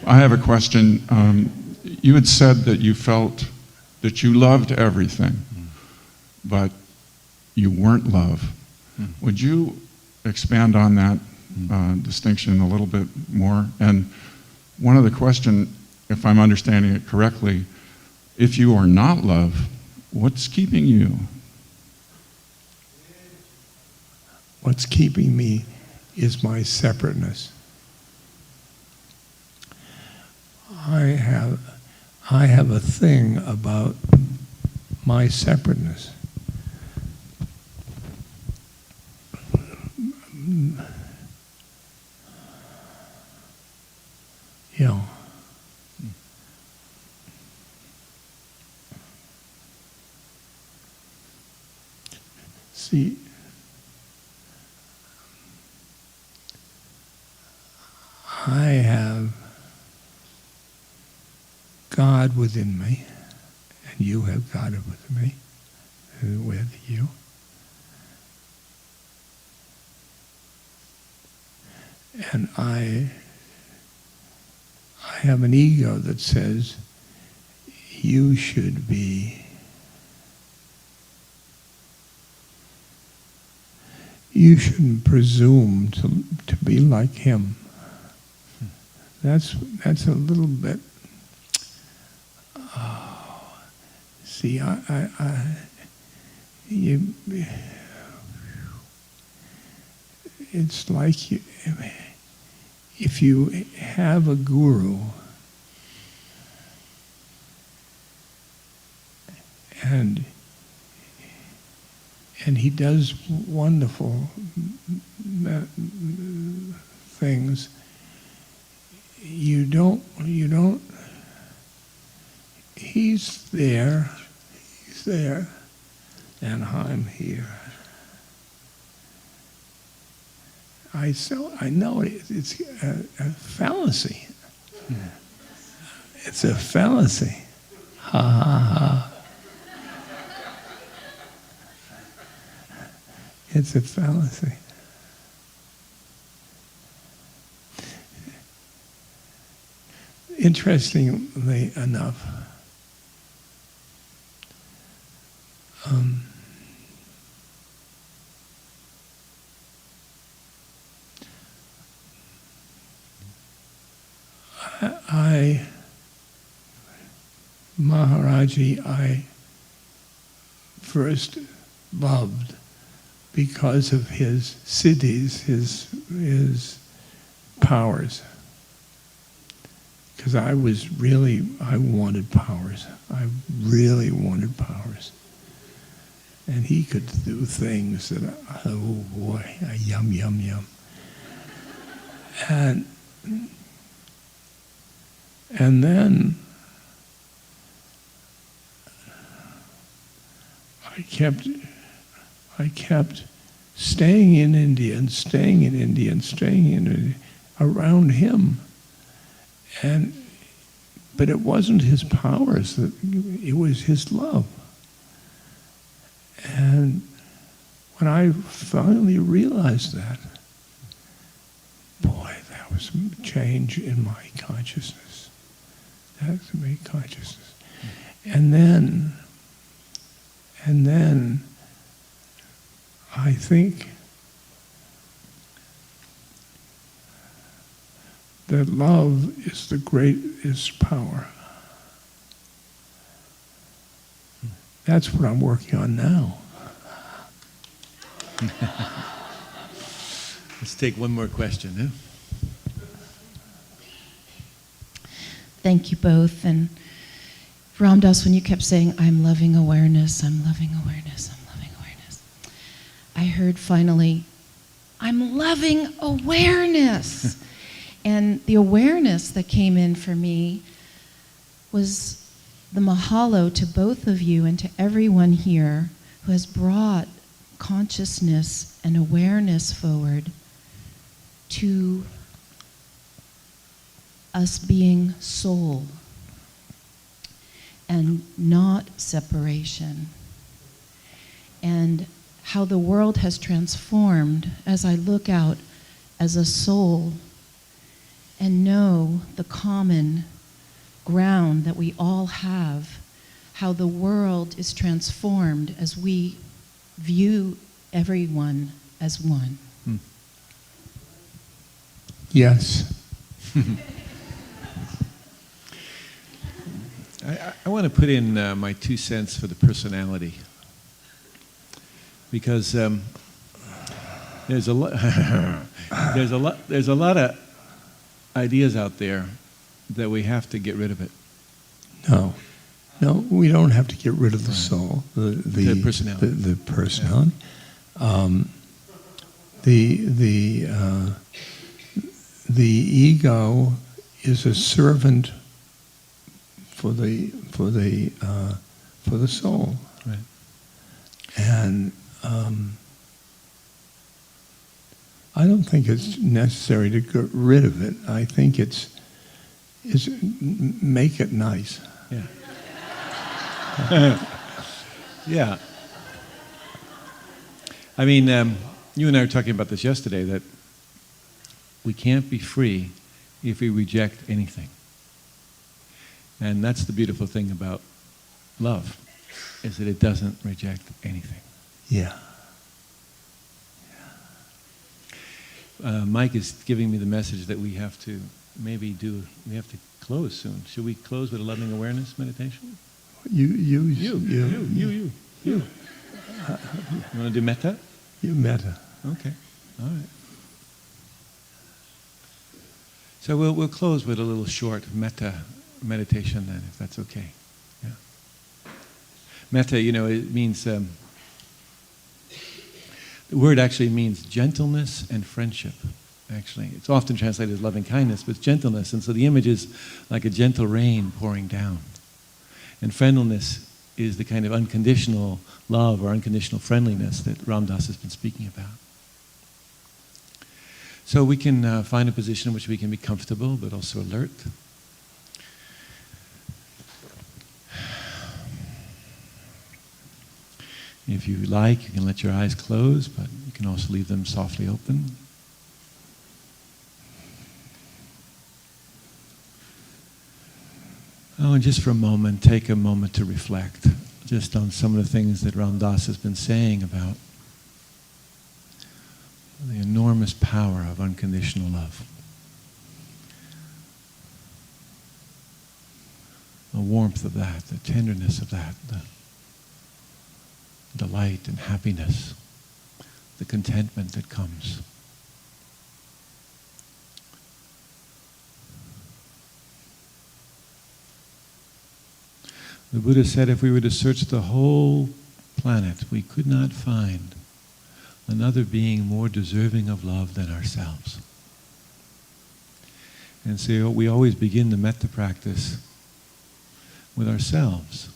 I have a question. You had said that you felt that you loved everything, but you weren't love. Would you expand on that distinction a little bit more? And one other question, if I'm understanding it correctly, if you are not love, what's keeping you? What's keeping me is my separateness. I have a thing about my separateness. You know. See, I have God within me, and you have God within me, with you. And I have an ego that says, you should be, you shouldn't presume to be like him. That's a little bit. See, it's like if you have a guru and he does wonderful things. You don't, he's there, and I'm here. I know it's a fallacy. It's a fallacy. Ha ha ha. It's a fallacy. Interestingly enough, Maharaji, I first loved because of his siddhis, his powers. Because I wanted powers. I really wanted powers. And he could do things that, oh boy, yum, yum, yum. And then I kept staying in India and staying in India and staying in India around him. But it wasn't his powers, it was his love. And when I finally realized that, boy, that was a change in my consciousness. That's my consciousness. And then I think that love is the greatest power. That's what I'm working on now. Let's take one more question. Huh? Thank you both. And Ram Dass, when you kept saying, I'm loving awareness, I'm loving awareness, I'm loving awareness, I heard finally, I'm loving awareness. And the awareness that came in for me was the mahalo to both of you and to everyone here who has brought consciousness and awareness forward to us being soul and not separation. And how the world has transformed as I look out as a soul and know the common ground that we all have, how the world is transformed as we view everyone as one. Yes. I want to put in my 2 cents for the personality, because there's a lot of ideas out there that we have to get rid of it. No, we don't have to get rid of the soul, The personality. The personality. The ego is a servant for the soul, Right. and I don't think it's necessary to get rid of it. I think it's make it nice. Yeah. Yeah. I mean, you and I were talking about this yesterday, that we can't be free if we reject anything. And that's the beautiful thing about love, is that it doesn't reject anything. Yeah. Mike is giving me the message that we have to close soon. Should we close with a loving awareness meditation? You. You want to do metta? You metta. Okay, all right. So we'll close with a little short metta meditation then, if that's okay. Yeah. Metta, it means, the word actually means gentleness and friendship, actually. It's often translated as loving kindness, but it's gentleness. And so the image is like a gentle rain pouring down. And friendliness is the kind of unconditional love or unconditional friendliness that Ram Dass has been speaking about. So we can find a position in which we can be comfortable but also alert. If you like, you can let your eyes close, but you can also leave them softly open. Oh, and just for a moment, take a moment to reflect just on some of the things that Ram Dass has been saying about the enormous power of unconditional love. The warmth of that, the tenderness of that, the delight and happiness, the contentment that comes. The Buddha said if we were to search the whole planet, we could not find another being more deserving of love than ourselves. And so we always begin the metta practice with ourselves.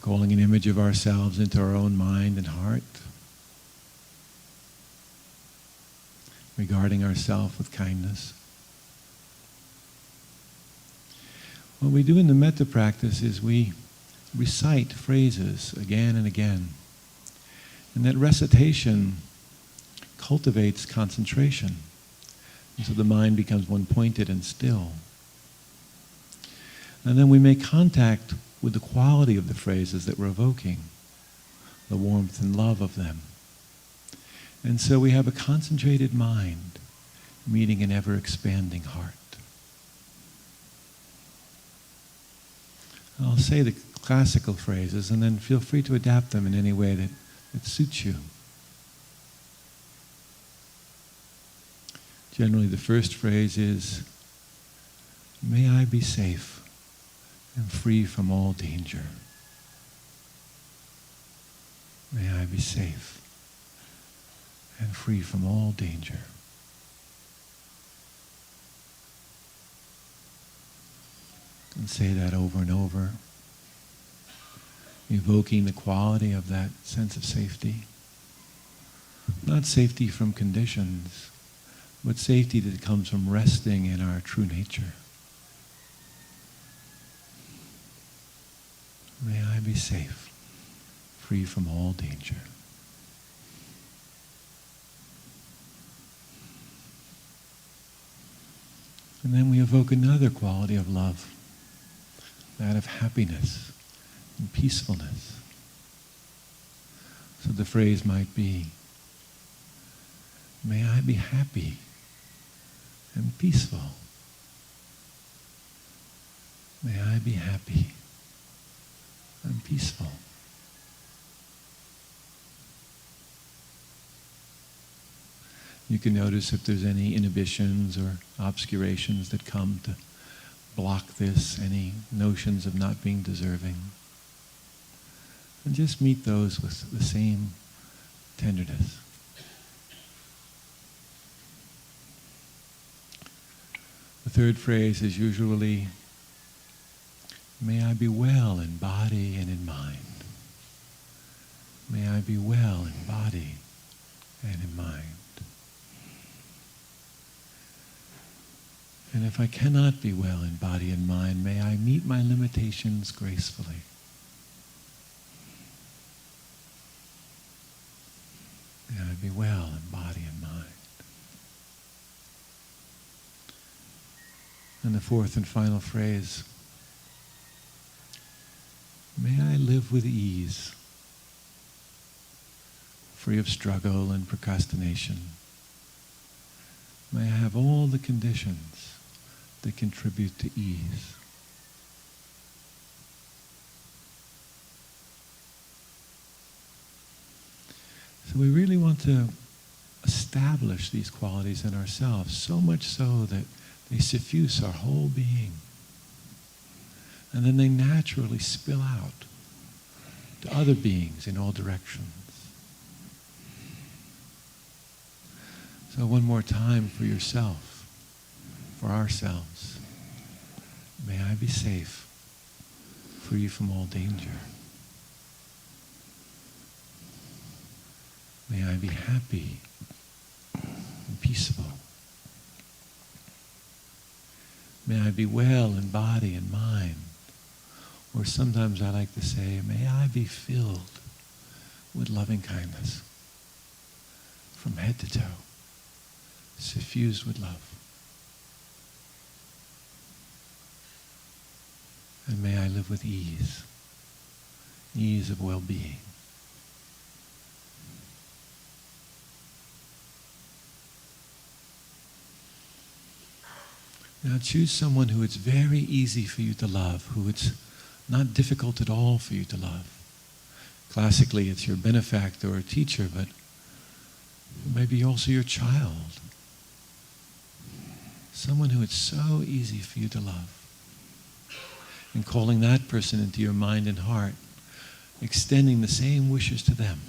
Calling an image of ourselves into our own mind and heart. Regarding ourselves with kindness. What we do in the metta practice is we recite phrases again and again. And that recitation cultivates concentration. And so the mind becomes one-pointed and still. And then we make contact with the quality of the phrases that we're evoking, the warmth and love of them. And so we have a concentrated mind meeting an ever-expanding heart. I'll say the classical phrases and then feel free to adapt them in any way that suits you. Generally the first phrase is, may I be safe and free from all danger. May I be safe and free from all danger. And say that over and over, evoking the quality of that sense of safety. Not safety from conditions, but safety that comes from resting in our true nature. May I be safe, free from all danger. And then we evoke another quality of love, that of happiness and peacefulness. So the phrase might be, may I be happy and peaceful. May I be happy and peaceful. You can notice if there's any inhibitions or obscurations that come to block this, any notions of not being deserving. And just meet those with the same tenderness. The third phrase is usually, may I be well in body and in mind. May I be well in body and in mind. And if I cannot be well in body and mind, may I meet my limitations gracefully. May I be well in body and mind. And the fourth and final phrase, may I live with ease, free of struggle and procrastination. May I have all the conditions that contribute to ease. So we really want to establish these qualities in ourselves, so much so that they suffuse our whole being. And then they naturally spill out to other beings in all directions. So one more time for yourself, for ourselves. May I be safe, free from all danger. May I be happy and peaceful. May I be well in body and mind. Or sometimes I like to say, may I be filled with loving kindness, from head to toe, suffused with love. And may I live with ease, ease of well-being. Now choose someone who it's very easy for you to love, who it's not difficult at all for you to love. Classically, it's your benefactor or teacher, but maybe also your child. Someone who it's so easy for you to love. And calling that person into your mind and heart, extending the same wishes to them.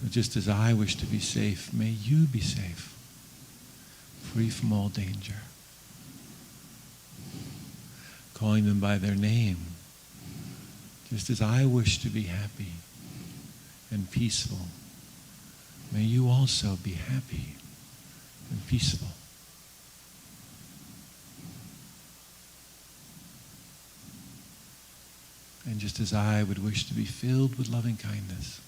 So just as I wish to be safe, may you be safe, free from all danger. Calling them by their name, just as I wish to be happy and peaceful, may you also be happy and peaceful. And just as I would wish to be filled with loving kindness,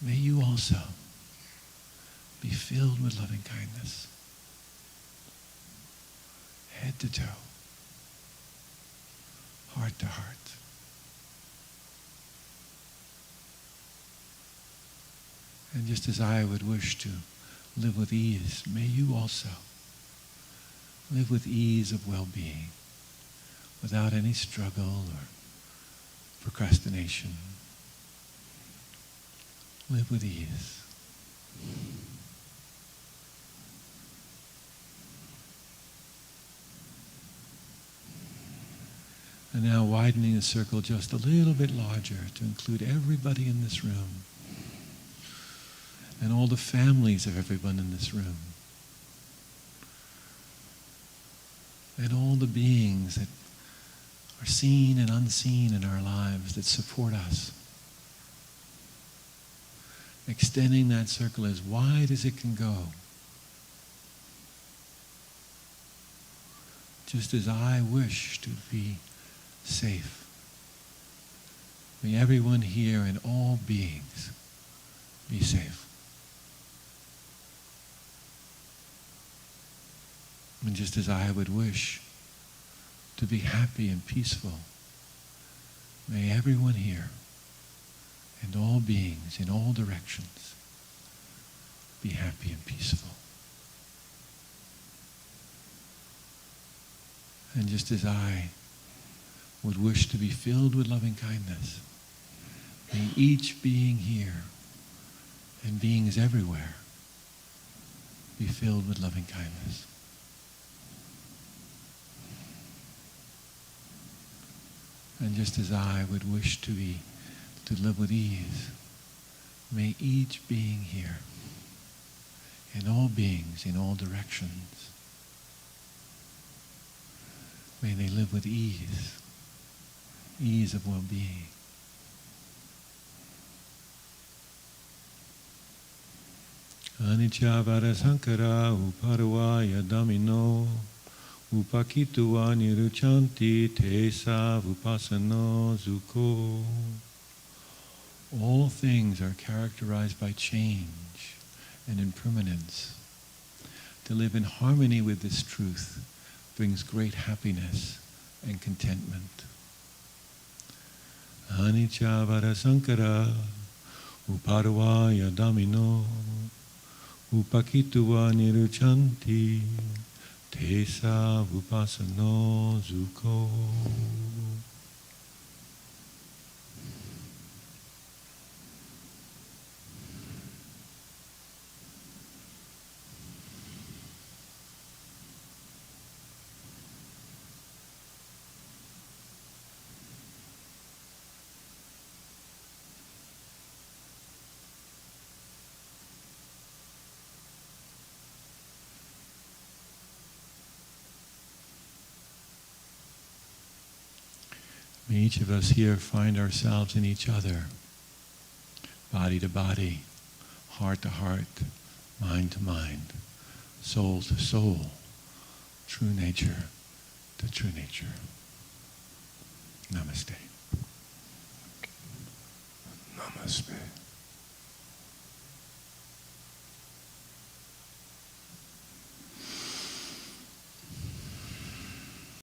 may you also be filled with loving kindness, head to toe, heart to heart. And just as I would wish to live with ease, may you also live with ease of well-being, without any struggle or procrastination. Live with ease. And now widening the circle just a little bit larger to include everybody in this room and all the families of everyone in this room and all the beings that are seen and unseen in our lives that support us. Extending that circle as wide as it can go. Just as I wish to be safe. May everyone here and all beings be safe. And just as I would wish to be happy and peaceful, may everyone here and all beings in all directions be happy and peaceful. And just as I would wish to be filled with loving kindness, may each being here and beings everywhere be filled with loving kindness. And just as I would wish to live with ease, may each being here and all beings in all directions, may they live with ease, ease of well-being. Anicca vara sankara uparvaya damino upakituva niruchanti tesa vipassano zuko. All things are characterized by change and impermanence. To live in harmony with this truth brings great happiness and contentment. Anicca vara sankara uparvaya damino upakituva niruchanti tesa vipassano zuko. May each of us here find ourselves in each other, body to body, heart to heart, mind to mind, soul to soul, true nature to true nature. Namaste. Namaste.